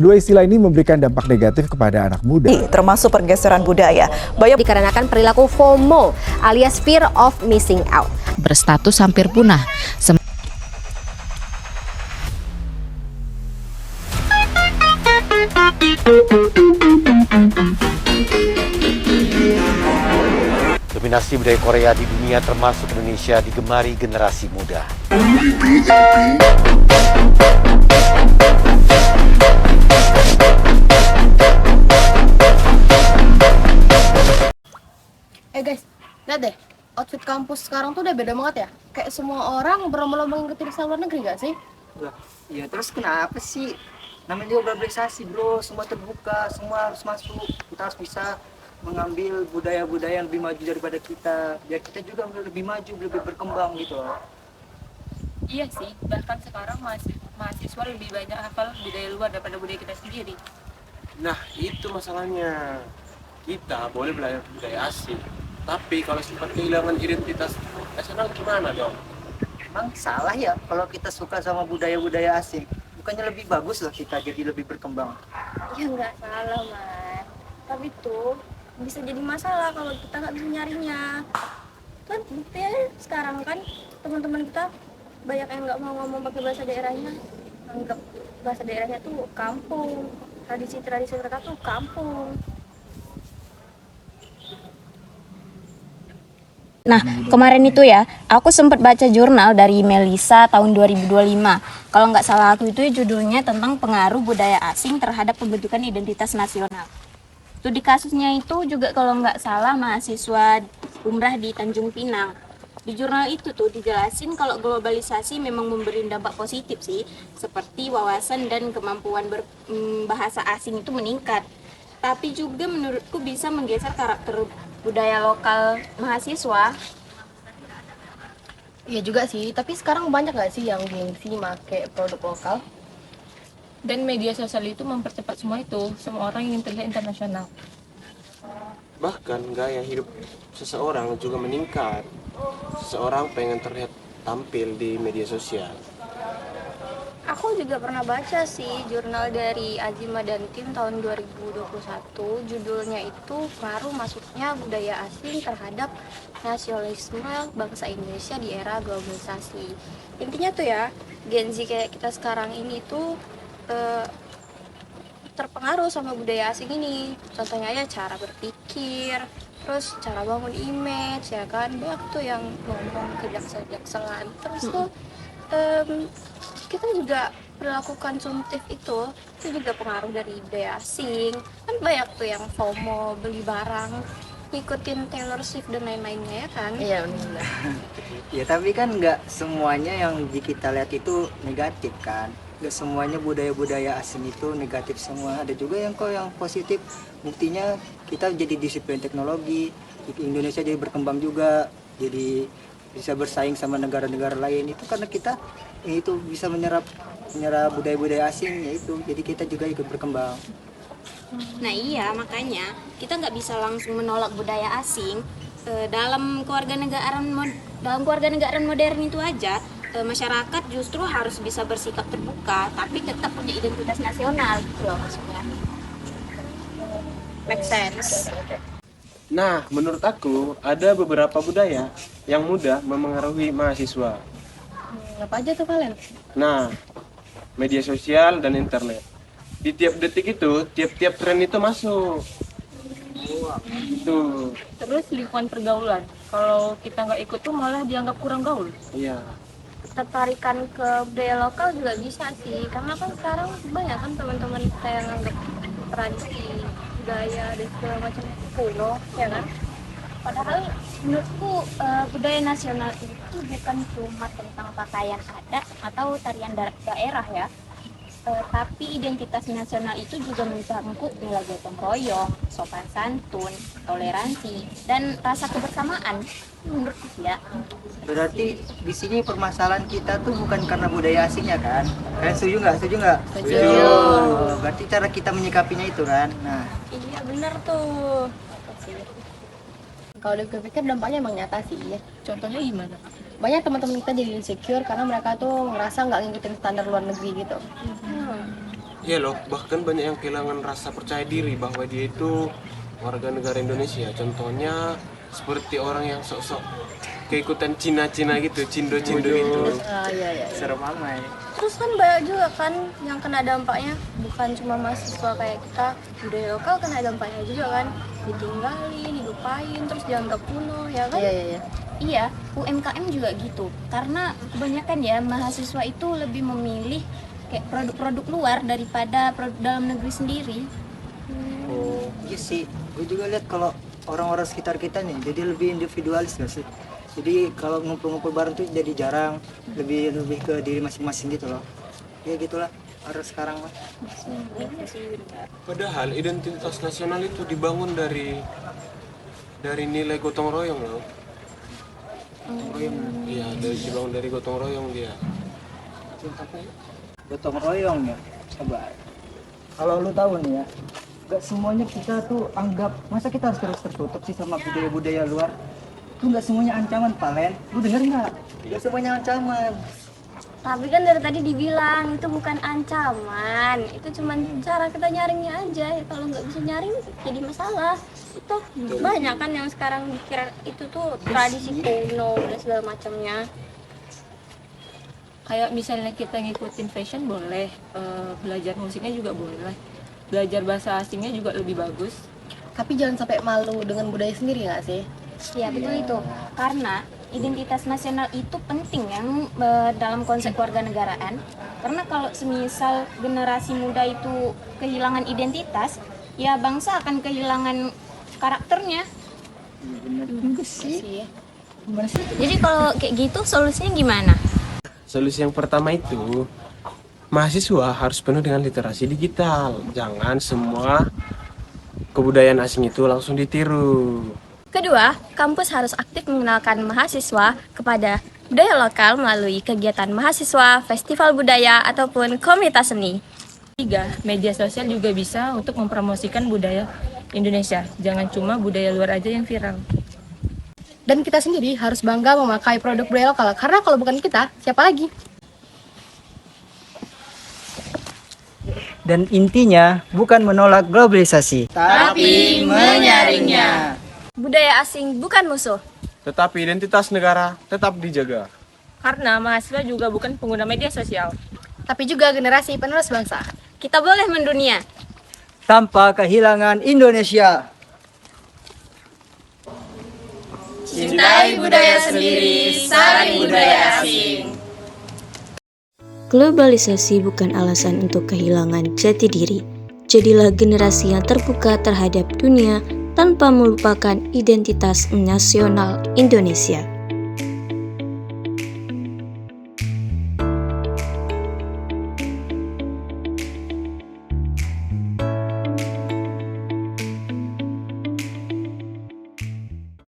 Kedua istilah ini memberikan dampak negatif kepada anak muda. Termasuk pergeseran budaya. Dikarenakan perilaku FOMO alias fear of missing out. Berstatus hampir punah. Dominasi budaya Korea di dunia termasuk Indonesia digemari generasi muda. Guys, lihat deh, outfit kampus sekarang tuh udah beda banget ya. Kayak semua orang berlomba-lomba ngikutin style luar negeri gak sih? Lah, ya terus kenapa sih? Namanya juga globalisasi bro, semua terbuka, semua harus masuk. Kita harus bisa mengambil budaya-budaya yang lebih maju daripada kita, biar kita juga lebih maju, lebih berkembang gitu loh. Iya sih, bahkan sekarang mahasiswa lebih banyak hafal budaya luar daripada budaya kita sendiri. Nah, itu masalahnya. Kita boleh belajar budaya asing, tapi kalau sempat kehilangan identitas nasional gimana dong? Emang salah ya kalau kita suka sama budaya-budaya asing? Bukannya lebih bagus lah kita jadi lebih berkembang? Ya nggak salah, man. Tapi tuh bisa jadi masalah kalau kita nggak bisa nyarinya. Kan buktinya sekarang kan teman-teman kita banyak yang nggak mau ngomong pakai bahasa daerahnya. Anggap bahasa daerahnya tuh kampung. Tradisi-tradisi mereka tuh kampung. Nah, kemarin itu ya, aku sempat baca jurnal dari Melisa tahun 2025. Kalau nggak salah aku itu judulnya tentang pengaruh budaya asing terhadap pembentukan identitas nasional. Studi kasusnya itu juga kalau nggak salah mahasiswa umrah di Tanjung Pinang. Di jurnal itu tuh dijelasin kalau globalisasi memang memberi dampak positif sih, seperti wawasan dan kemampuan berbahasa asing itu meningkat. Tapi juga menurutku bisa menggeser karakter budaya lokal mahasiswa. Iya juga sih, tapi sekarang banyak gak sih yang gengsi make produk lokal? Dan media sosial itu mempercepat semua itu, semua orang ingin terlihat internasional. Bahkan gaya hidup seseorang juga meningkat. Seseorang pengen terlihat tampil di media sosial. Aku juga pernah baca sih jurnal dari Azima dan tim tahun 2021. Judulnya itu pengaruh masuknya budaya asing terhadap nasionalisme bangsa Indonesia di era globalisasi. Intinya tuh ya, Gen Z kayak kita sekarang ini tuh terpengaruh sama budaya asing ini. Contohnya ya cara berpikir, terus cara bangun image ya kan, banyak tuh yang ngomong kejaksaan. Terus tuh kita juga perilaku konsumtif itu juga pengaruh dari budaya asing. Kan banyak tuh yang FOMO, beli barang, ngikutin Taylor Swift dan lain-lainnya ya kan. Iya benar. Ya tapi kan nggak semuanya yang kita lihat itu negatif kan. Nggak semuanya budaya-budaya asing itu negatif semua. Ada juga yang positif. Buktinya kita jadi disiplin teknologi, Indonesia jadi berkembang juga, jadi bisa bersaing sama negara-negara lain. Itu karena kita itu bisa menyerap budaya-budaya asing, yaitu jadi kita juga ikut berkembang. Nah iya, makanya kita nggak bisa langsung menolak budaya asing. Dalam kewarganegaraan modern itu aja, masyarakat justru harus bisa bersikap terbuka, tapi tetap punya identitas nasional gitu loh maksudnya. Make sense. Nah, menurut aku ada beberapa budaya yang mudah memengaruhi mahasiswa. Apa aja tuh kalian? Nah, media sosial dan internet. Di tiap detik itu, tiap tren itu masuk. Itu. Terus lingkungan pergaulan, kalau kita nggak ikut tuh malah dianggap kurang gaul. Iya. Tertarikan ke budaya lokal juga bisa sih, karena kan sekarang banyak kan teman-teman kita yang anggap tradisi, budaya dan segala macam kuno, ya kan? Padahal menurutku budaya nasional itu bukan cuma tentang pakaian adat atau tarian daerah ya, tapi identitas nasional itu juga mencangkup nilai gotong royong, sopan santun, toleransi, dan rasa kebersamaan. Menurutku ya. Berarti di sini permasalahan kita tuh bukan karena budaya asingnya kan? Kalian setuju nggak? Setuju. Berarti cara kita menyikapinya itu kan? Nah, Iya bener tuh. Kalau dipikir dampaknya emang nyata sih ya. Contohnya gimana? Banyak teman-teman kita jadi insecure karena mereka tuh ngerasa nggak ngikutin standar luar negeri gitu. Ya loh, bahkan banyak yang kehilangan rasa percaya diri bahwa dia itu warga negara Indonesia. Contohnya seperti orang yang sok-sok keikutan Cina-Cina gitu, Cindo-Cindo gitu. Serem amat. Terus kan banyak juga kan yang kena dampaknya, bukan cuma mahasiswa kayak kita, budaya lokal kena dampaknya juga kan, ditinggalin, dilupain, terus dianggap kuno, ya kan? Iya, UMKM juga gitu. Karena kebanyakan ya mahasiswa itu lebih memilih kayak produk-produk luar daripada produk dalam negeri sendiri. Oh, iya sih. Gue juga lihat kalau orang-orang sekitar kita nih jadi lebih individualis gak sih? Jadi kalau ngumpul-ngumpul bareng tuh jadi jarang, lebih ke diri masing-masing gitu loh. Ya gitulah harus sekarang mah. Padahal identitas nasional itu dibangun dari nilai gotong royong loh. Iya, dibangun dari gotong royong dia. Gotong royong ya. Coba. Kalau lu tahu nih ya, gak semuanya kita tuh anggap, masa kita harus terus tertutup sih sama budaya-budaya luar? Itu gak semuanya ancaman, Palen. Lu denger nggak? Gak semuanya ancaman. Tapi kan dari tadi dibilang itu bukan ancaman, itu cuma cara kita nyaringnya aja. Ya, kalau nggak bisa nyaring jadi masalah. Itu banyak kan yang sekarang dikira itu tuh tradisi kuno dan segala macamnya. Kayak misalnya kita ngikutin fashion boleh, belajar musiknya juga boleh, belajar bahasa asingnya juga lebih bagus. Tapi jangan sampai malu dengan budaya sendiri nggak sih? Ya betul itu. Karena identitas nasional itu penting yang dalam konsep kewarganegaraan. Karena kalau semisal generasi muda itu kehilangan identitas, ya bangsa akan kehilangan karakternya. Bener juga sih. Jadi kalau kayak gitu solusinya gimana? Solusi yang pertama itu, mahasiswa harus penuh dengan literasi digital. Jangan semua kebudayaan asing itu langsung ditiru. Kedua, kampus harus aktif mengenalkan mahasiswa kepada budaya lokal melalui kegiatan mahasiswa, festival budaya, ataupun komunitas seni. 3, media sosial juga bisa untuk mempromosikan budaya Indonesia. Jangan cuma budaya luar aja yang viral. Dan kita sendiri harus bangga memakai produk budaya lokal, karena kalau bukan kita, siapa lagi? Dan intinya bukan menolak globalisasi, tapi menyaringnya. Budaya asing bukan musuh. Tetapi identitas negara tetap dijaga. Karena mahasiswa juga bukan pengguna media sosial. Tapi juga generasi penerus bangsa. Kita boleh mendunia. Tanpa kehilangan Indonesia. Cintai budaya sendiri, saring budaya asing. Globalisasi bukan alasan untuk kehilangan jati diri. Jadilah generasi yang terbuka terhadap dunia tanpa melupakan identitas nasional Indonesia.